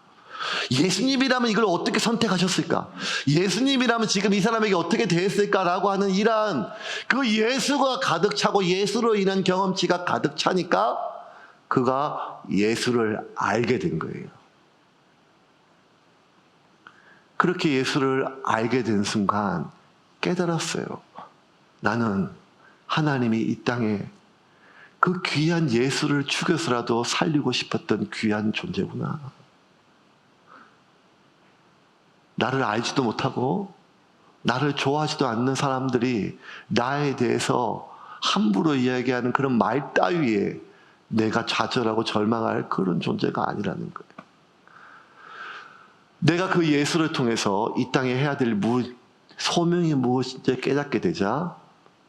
S1: 예수님이라면 이걸 어떻게 선택하셨을까? 예수님이라면 지금 이 사람에게 어떻게 대했을까라고 하는 이러한 그 예수가 가득 차고 예수로 인한 경험치가 가득 차니까 그가 예수를 알게 된 거예요. 그렇게 예수를 알게 된 순간 깨달았어요. 나는 하나님이 이 땅에 그 귀한 예수를 죽여서라도 살리고 싶었던 귀한 존재구나. 나를 알지도 못하고 나를 좋아하지도 않는 사람들이 나에 대해서 함부로 이야기하는 그런 말 따위에 내가 좌절하고 절망할 그런 존재가 아니라는 거예요. 내가 그 예수를 통해서 이 땅에 해야 될 소명이 무엇인지 깨닫게 되자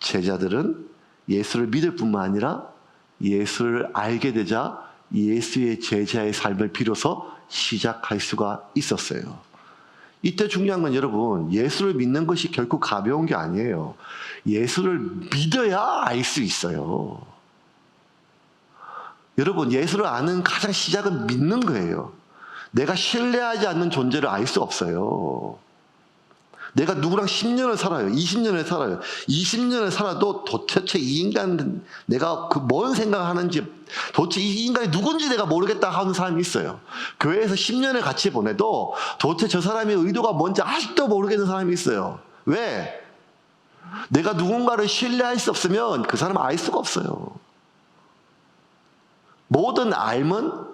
S1: 제자들은 예수를 믿을 뿐만 아니라 예수를 알게 되자 예수의 제자의 삶을 비로소 시작할 수가 있었어요. 이때 중요한 건 여러분, 예수를 믿는 것이 결코 가벼운 게 아니에요. 예수를 믿어야 알 수 있어요. 여러분, 예수를 아는 가장 시작은 믿는 거예요. 내가 신뢰하지 않는 존재를 알 수 없어요. 내가 누구랑 10년을 살아요. 20년을 살아요. 20년을 살아도 도대체 이 인간, 내가 그 뭔 생각을 하는지, 도대체 이 인간이 누군지 내가 모르겠다 하는 사람이 있어요. 교회에서 10년을 같이 보내도 도대체 저 사람의 의도가 뭔지 아직도 모르겠는 사람이 있어요. 왜? 내가 누군가를 신뢰할 수 없으면 그 사람을 알 수가 없어요. 모든 알면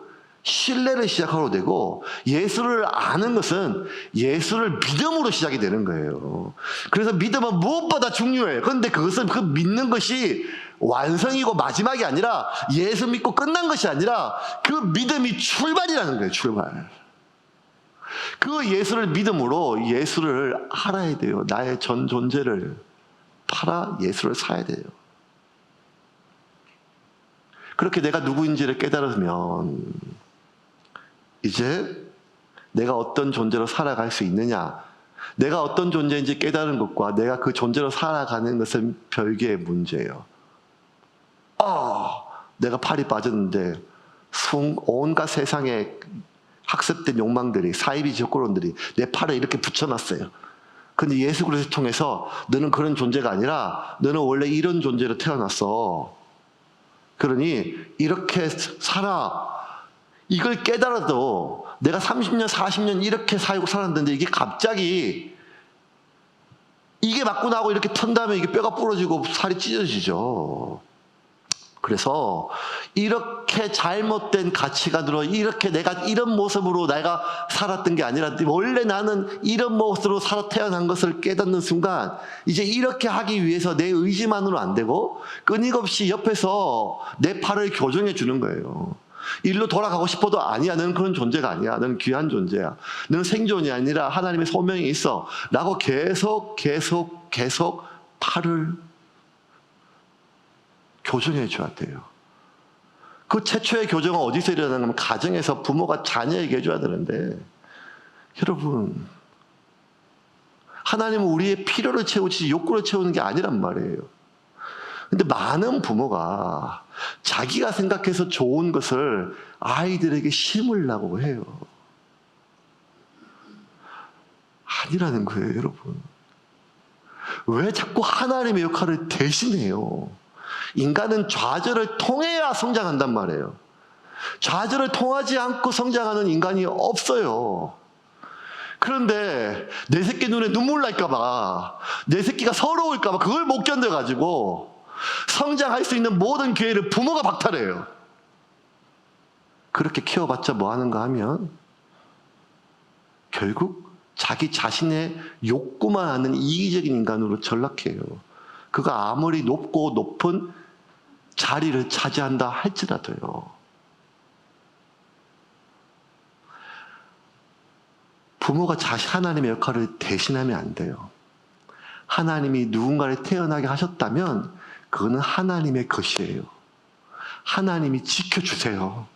S1: 신뢰를 시작하러 되고, 예수를 아는 것은 예수를 믿음으로 시작이 되는 거예요. 그래서 믿음은 무엇보다 중요해요. 그런데 그것은 그 믿는 것이 완성이고 마지막이 아니라, 예수 믿고 끝난 것이 아니라 그 믿음이 출발이라는 거예요. 출발. 그 예수를 믿음으로 예수를 알아야 돼요. 나의 전 존재를 팔아 예수를 사야 돼요. 그렇게 내가 누구인지를 깨달으면 이제 내가 어떤 존재로 살아갈 수 있느냐, 내가 어떤 존재인지 깨달은 것과 내가 그 존재로 살아가는 것은 별개의 문제예요. 내가 팔이 빠졌는데 온갖 세상의 학습된 욕망들이, 사이비 적고론들이 내 팔에 이렇게 붙여놨어요. 근데 예수 그리스도를 통해서 너는 그런 존재가 아니라 너는 원래 이런 존재로 태어났어. 그러니 이렇게 살아. 이걸 깨달아도 내가 30년, 40년 이렇게 살고 살았는데 이게 갑자기 이게 맞구나 하고 이렇게 턴 다음에 이게 뼈가 부러지고 살이 찢어지죠. 그래서 이렇게 잘못된 가치관으로 이렇게 내가 이런 모습으로 내가 살았던 게 아니라 원래 나는 이런 모습으로 살아 태어난 것을 깨닫는 순간 이제 이렇게 하기 위해서 내 의지만으로 안 되고 끊임없이 옆에서 내 팔을 교정해 주는 거예요. 일로 돌아가고 싶어도 아니야. 너는 그런 존재가 아니야. 너는 귀한 존재야. 너는 생존이 아니라 하나님의 소명이 있어. 라고 계속 팔을 교정해 줘야 돼요. 그 최초의 교정은 어디서 일어나냐면 가정에서 부모가 자녀에게 해줘야 되는데, 여러분, 하나님은 우리의 필요를 채우지 욕구를 채우는 게 아니란 말이에요. 근데 많은 부모가 자기가 생각해서 좋은 것을 아이들에게 심으려고 해요. 아니라는 거예요, 여러분. 왜 자꾸 하나님의 역할을 대신해요? 인간은 좌절을 통해야 성장한단 말이에요. 좌절을 통하지 않고 성장하는 인간이 없어요. 그런데 내 새끼 눈에 눈물 날까봐, 내 새끼가 서러울까봐 그걸 못 견뎌가지고 성장할 수 있는 모든 기회를 부모가 박탈해요. 그렇게 키워봤자 뭐 하는가 하면 결국 자기 자신의 욕구만 하는 이기적인 인간으로 전락해요. 그가 아무리 높고 높은 자리를 차지한다 할지라도요. 부모가 하나님의 역할을 대신하면 안 돼요. 하나님이 누군가를 태어나게 하셨다면 그거는 하나님의 것이에요. 하나님이 지켜주세요.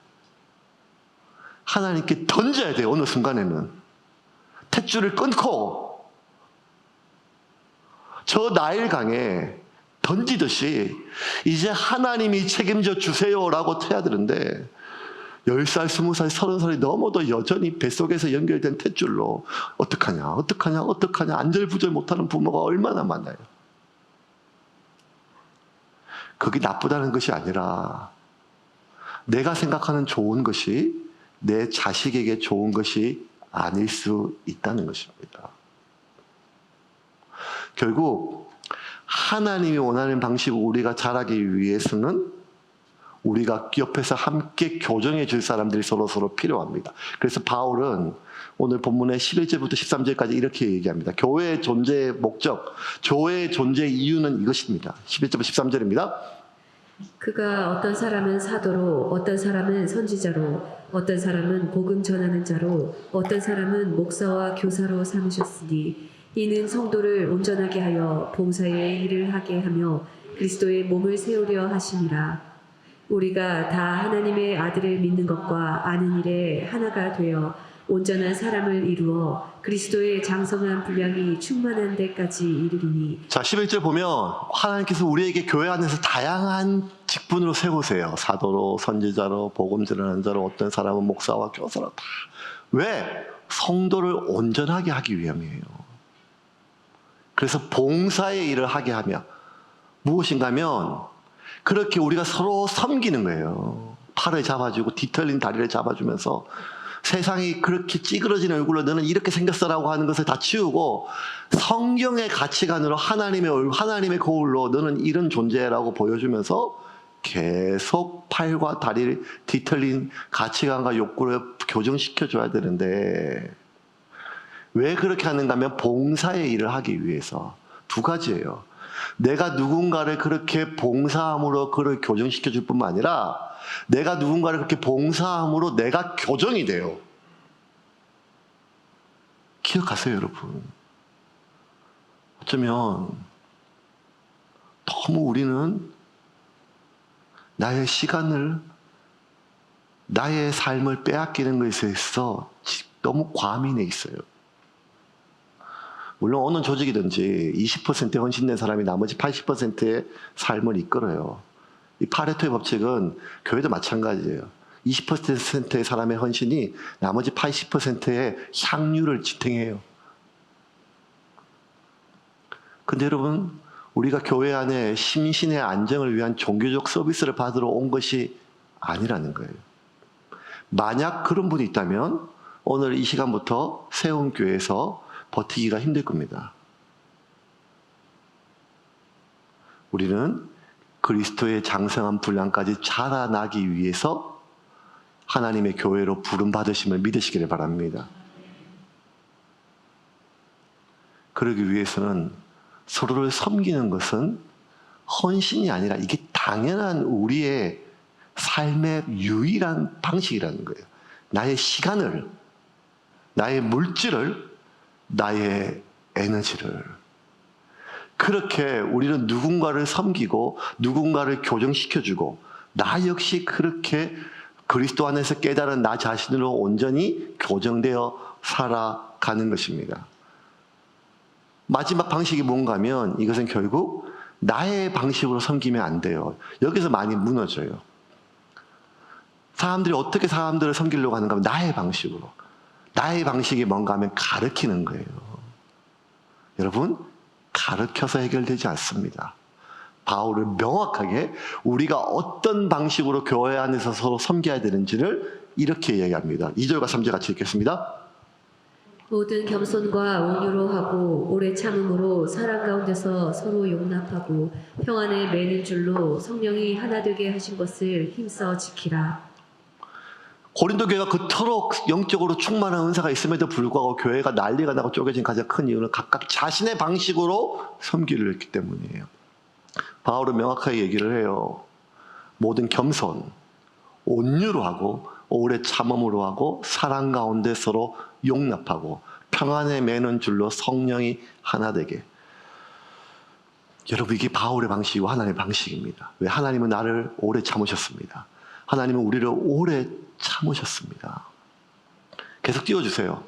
S1: 하나님께 던져야 돼요. 어느 순간에는 탯줄을 끊고 저 나일강에 던지듯이 이제 하나님이 책임져 주세요라고 해야 되는데 10살, 20살, 30살이 넘어도 여전히 뱃속에서 연결된 탯줄로 어떡하냐 안절부절 못하는 부모가 얼마나 많아요. 그게 나쁘다는 것이 아니라 내가 생각하는 좋은 것이 내 자식에게 좋은 것이 아닐 수 있다는 것입니다. 결국 하나님이 원하는 방식으로 우리가 자라기 위해서는 우리가 옆에서 함께 교정해 줄 사람들이 서로 필요합니다. 그래서 바울은 오늘 본문의 11절부터 13절까지 이렇게 얘기합니다. 교회의 존재의 목적, 교회의 존재의 이유는 이것입니다. 11절부터 13절입니다.
S2: 그가 어떤 사람은 사도로, 어떤 사람은 선지자로, 어떤 사람은 복음 전하는 자로, 어떤 사람은 목사와 교사로 삼으셨으니 이는 성도를 온전하게 하여 봉사의 일을 하게 하며 그리스도의 몸을 세우려 하심이라. 우리가 다 하나님의 아들을 믿는 것과 아는 일에 하나가 되어 온전한 사람을 이루어 그리스도의 장성한 분량이 충만한 데까지 이르리니.
S1: 자, 11절 보면 하나님께서 우리에게 교회 안에서 다양한 직분으로 세우세요. 사도로, 선지자로, 복음 전하는 자로, 어떤 사람은 목사와 교사로 다. 왜? 성도를 온전하게 하기 위함이에요. 그래서 봉사의 일을 하게 하며 무엇인가 하면 그렇게 우리가 서로 섬기는 거예요. 팔을 잡아주고 뒤틀린 다리를 잡아주면서 세상이 그렇게 찌그러진 얼굴로 너는 이렇게 생겼어라고 하는 것을 다 치우고 성경의 가치관으로 하나님의 거울로 너는 이런 존재라고 보여주면서 계속 팔과 다리를 뒤틀린 가치관과 욕구를 교정시켜줘야 되는데 왜 그렇게 하는가 하면 봉사의 일을 하기 위해서. 두 가지예요. 내가 누군가를 그렇게 봉사함으로 그를 교정시켜 줄 뿐만 아니라 내가 누군가를 그렇게 봉사함으로 내가 교정이 돼요. 기억하세요, 여러분. 어쩌면 너무 우리는 나의 시간을, 나의 삶을 빼앗기는 것에 있어 너무 과민해 있어요. 물론 어느 조직이든지 20% 헌신된 사람이 나머지 80%의 삶을 이끌어요. 이 파레토의 법칙은 교회도 마찬가지예요. 20%의 사람의 헌신이 나머지 80%의 향유를 지탱해요. 근데 여러분, 우리가 교회 안에 심신의 안정을 위한 종교적 서비스를 받으러 온 것이 아니라는 거예요. 만약 그런 분이 있다면 오늘 이 시간부터 세움교회에서 버티기가 힘들 겁니다. 우리는 그리스도의 장성한 분량까지 자라나기 위해서 하나님의 교회로 부름받으심을 믿으시기를 바랍니다. 그러기 위해서는 서로를 섬기는 것은 헌신이 아니라 이게 당연한 우리의 삶의 유일한 방식이라는 거예요. 나의 시간을, 나의 물질을, 나의 에너지를. 그렇게 우리는 누군가를 섬기고 누군가를 교정시켜주고 나 역시 그렇게 그리스도 안에서 깨달은 나 자신으로 온전히 교정되어 살아가는 것입니다. 마지막 방식이 뭔가 하면 이것은 결국 나의 방식으로 섬기면 안 돼요. 여기서 많이 무너져요. 사람들이 어떻게 사람들을 섬기려고 하는가 하면 나의 방식으로. 나의 방식이 뭔가 하면 가르치는 거예요. 여러분, 가르쳐서 해결되지 않습니다. 바울은 명확하게 우리가 어떤 방식으로 교회 안에서 서로 섬겨야 되는지를 이렇게 얘기합니다. 2절과 3절 같이 읽겠습니다.
S2: 모든 겸손과 온유로 하고 오래 참음으로 사랑 가운데서 서로 용납하고 평안에 매는 줄로 성령이 하나 되게 하신 것을 힘써 지키라.
S1: 고린도 교회가 그토록 영적으로 충만한 은사가 있음에도 불구하고 교회가 난리가 나고 쪼개진 가장 큰 이유는 각각 자신의 방식으로 섬기려 했기 때문이에요. 바울은 명확하게 얘기를 해요. 모든 겸손, 온유로 하고 오래 참음으로 하고 사랑 가운데 서로 용납하고 평안에 매는 줄로 성령이 하나 되게. 여러분, 이게 바울의 방식이고 하나님의 방식입니다. 왜? 하나님은 나를 오래 참으셨습니다. 하나님은 우리를 오래 참으셨습니다. 계속 띄워주세요.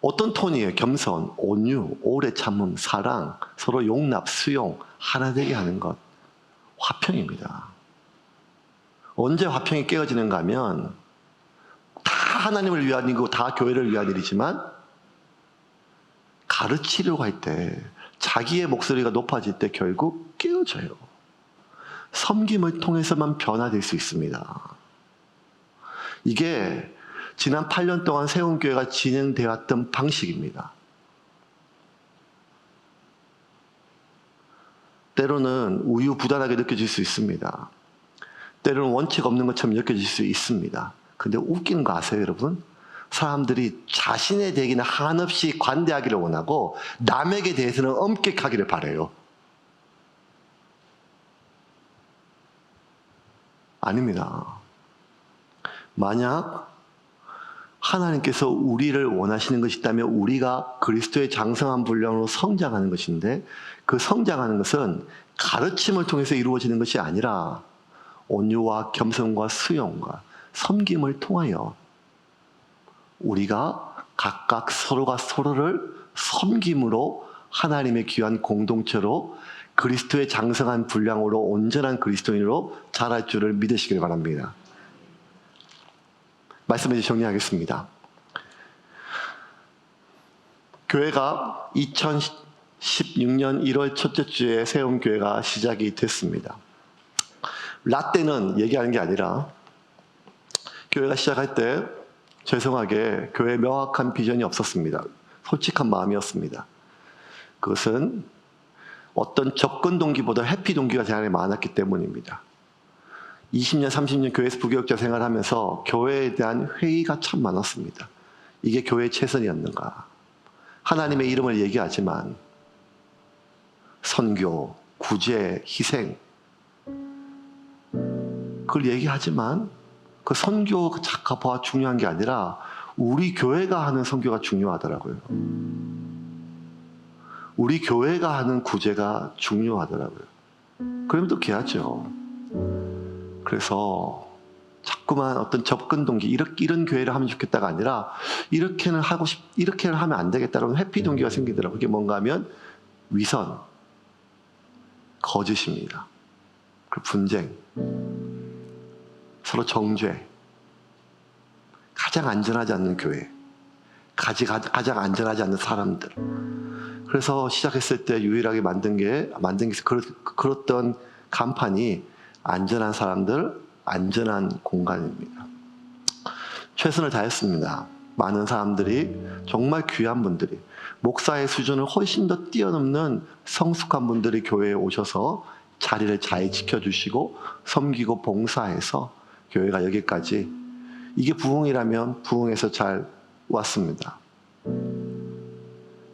S1: 어떤 톤이에요? 겸손, 온유, 오래 참음, 사랑, 서로 용납, 수용, 하나 되게 하는 것. 화평입니다. 언제 화평이 깨어지는가 하면 다 하나님을 위한 일이고 다 교회를 위한 일이지만 가르치려고 할 때 자기의 목소리가 높아질 때 결국 깨어져요. 섬김을 통해서만 변화될 수 있습니다. 이게 지난 8년 동안 세움교회가 진행되었던 방식입니다. 때로는 우유부단하게 느껴질 수 있습니다. 때로는 원칙 없는 것처럼 느껴질 수 있습니다. 근데 웃기는 거 아세요, 여러분? 사람들이 자신에 대해서는 한없이 관대하기를 원하고 남에게 대해서는 엄격하기를 바라요. 아닙니다. 만약 하나님께서 우리를 원하시는 것이 있다면 우리가 그리스도의 장성한 분량으로 성장하는 것인데, 그 성장하는 것은 가르침을 통해서 이루어지는 것이 아니라 온유와 겸손과 수용과 섬김을 통하여 우리가 각각 서로가 서로를 섬김으로 하나님의 귀한 공동체로 그리스도의 장성한 분량으로 온전한 그리스도인으로 자랄 줄을 믿으시길 바랍니다. 말씀을 정리하겠습니다. 교회가 2016년 1월 첫째 주에 세운 교회가 시작이 됐습니다. 라떼는 얘기하는 게 아니라 교회가 시작할 때 죄송하게 교회에 명확한 비전이 없었습니다. 솔직한 마음이었습니다. 그것은 어떤 접근 동기보다 회피 동기가 제 안에 많았기 때문입니다. 20년, 30년 교회에서 부교육자 생활하면서 교회에 대한 회의가 참 많았습니다. 이게 교회의 최선이었는가? 하나님의 이름을 얘기하지만 선교, 구제, 희생 그걸 얘기하지만 그 선교 작가가 중요한 게 아니라 우리 교회가 하는 선교가 중요하더라고요. 우리 교회가 하는 구제가 중요하더라고요. 그러면 또 귀하죠. 그래서 자꾸만 어떤 접근 동기, 이런 교회를 하면 좋겠다가 아니라 이렇게는 하면 안 되겠다라는 회피 동기가 생기더라고요. 그게 뭔가 하면 위선, 거짓입니다. 그리고 분쟁, 서로 정죄, 가장 안전하지 않는 교회, 가장 안전하지 않는 사람들. 그래서 시작했을 때 유일하게 만든 게 그랬던 간판이 안전한 사람들, 안전한 공간입니다. 최선을 다했습니다. 많은 사람들이, 정말 귀한 분들이, 목사의 수준을 훨씬 더 뛰어넘는 성숙한 분들이 교회에 오셔서 자리를 잘 지켜주시고 섬기고 봉사해서 교회가 여기까지, 이게 부흥이라면 부흥에서 잘 왔습니다.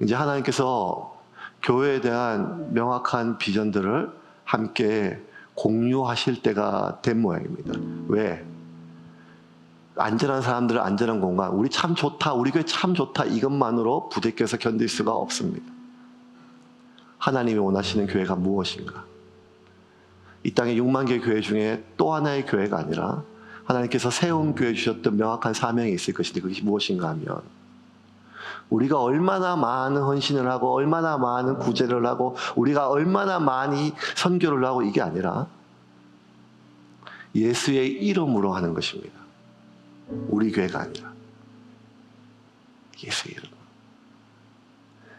S1: 이제 하나님께서 교회에 대한 명확한 비전들을 함께 공유하실 때가 된 모양입니다. 왜? 안전한 사람들은 안전한 공간, 우리 참 좋다, 우리 교회 참 좋다, 이것만으로 부대껴서 견딜 수가 없습니다. 하나님이 원하시는 교회가 무엇인가? 이 땅의 6만 개 교회 중에 또 하나의 교회가 아니라 하나님께서 세운 교회 주셨던 명확한 사명이 있을 것인데, 그것이 무엇인가 하면 우리가 얼마나 많은 헌신을 하고 얼마나 많은 구제를 하고 우리가 얼마나 많이 선교를 하고, 이게 아니라 예수의 이름으로 하는 것입니다. 우리 교회가 아니라 예수의 이름.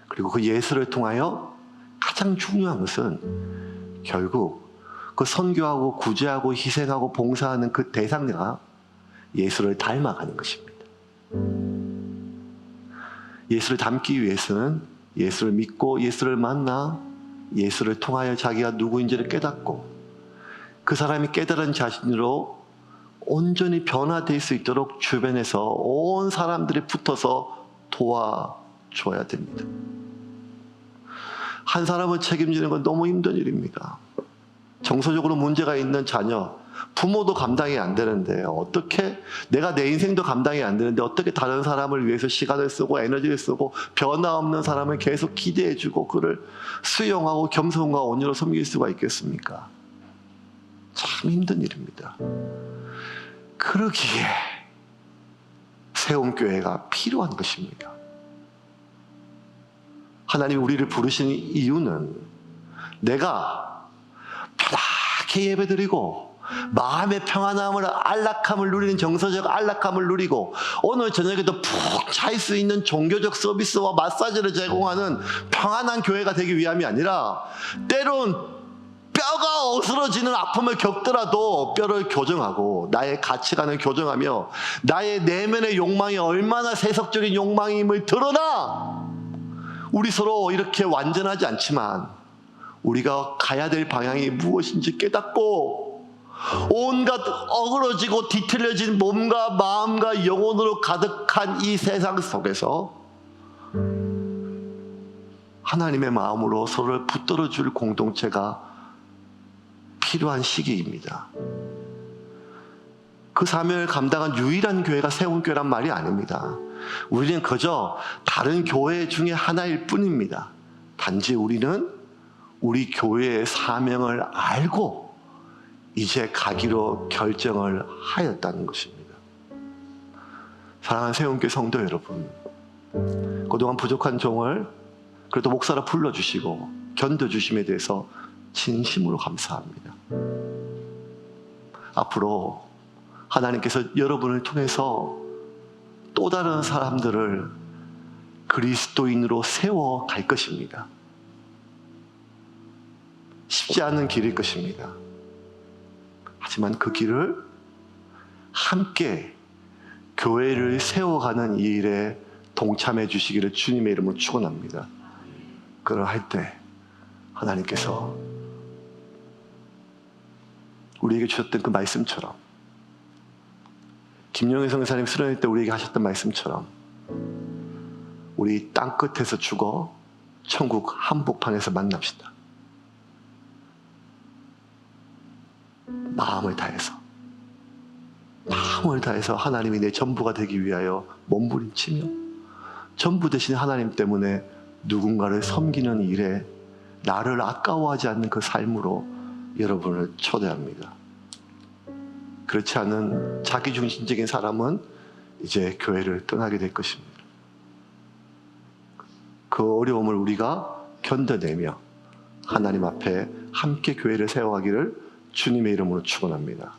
S1: 그리고 그 예수를 통하여 가장 중요한 것은 결국 그 선교하고 구제하고 희생하고 봉사하는 그 대상자가 예수를 닮아가는 것입니다. 예수를 닮기 위해서는 예수를 믿고 예수를 만나 예수를 통하여 자기가 누구인지를 깨닫고 그 사람이 깨달은 자신으로 온전히 변화될 수 있도록 주변에서 온 사람들이 붙어서 도와줘야 됩니다. 한 사람을 책임지는 건 너무 힘든 일입니다. 정서적으로 문제가 있는 자녀, 부모도 감당이 안 되는데 어떻게, 내가 내 인생도 감당이 안 되는데 어떻게 다른 사람을 위해서 시간을 쓰고 에너지를 쓰고 변화 없는 사람을 계속 기대해주고 그를 수용하고 겸손과 온유로 섬길 수가 있겠습니까? 참 힘든 일입니다. 그러기에 세운 교회가 필요한 것입니다. 하나님이 우리를 부르시는 이유는 내가 편하게 예배드리고 마음의 평안함을, 안락함을 누리는, 정서적 안락함을 누리고 오늘 저녁에도 푹 잘 수 있는 종교적 서비스와 마사지를 제공하는 평안한 교회가 되기 위함이 아니라, 때론 뼈가 어스러지는 아픔을 겪더라도 뼈를 교정하고 나의 가치관을 교정하며 나의 내면의 욕망이 얼마나 세속적인 욕망임을 드러나, 우리 서로 이렇게 완전하지 않지만 우리가 가야 될 방향이 무엇인지 깨닫고 온갖 어그러지고 뒤틀려진 몸과 마음과 영혼으로 가득한 이 세상 속에서 하나님의 마음으로 서로를 붙들어 줄 공동체가 필요한 시기입니다. 그 사명을 감당한 유일한 교회가 세운교회란 말이 아닙니다. 우리는 그저 다른 교회 중에 하나일 뿐입니다. 단지 우리는 우리 교회의 사명을 알고 이제 가기로 결정을 하였다는 것입니다. 사랑하는 세운교회 성도 여러분, 그동안 부족한 종을 그래도 목사로 불러주시고 견뎌주심에 대해서 진심으로 감사합니다. 앞으로 하나님께서 여러분을 통해서 또 다른 사람들을 그리스도인으로 세워갈 것입니다. 쉽지 않은 길일 것입니다. 하지만 그 길을 함께 교회를 세워가는 이 일에 동참해 주시기를 주님의 이름으로 축원합니다. 그러할 때 하나님께서 우리에게 주셨던 그 말씀처럼, 김영애 성사님 수련회 때 우리에게 하셨던 말씀처럼, 우리 땅끝에서 죽어 천국 한복판에서 만납시다. 마음을 다해서 하나님이 내 전부가 되기 위하여 몸부림치며 전부 되신 하나님 때문에 누군가를 섬기는 일에 나를 아까워하지 않는 그 삶으로 여러분을 초대합니다. 그렇지 않은 자기중심적인 사람은 이제 교회를 떠나게 될 것입니다. 그 어려움을 우리가 견뎌내며 하나님 앞에 함께 교회를 세워가기를 주님의 이름으로 축원합니다.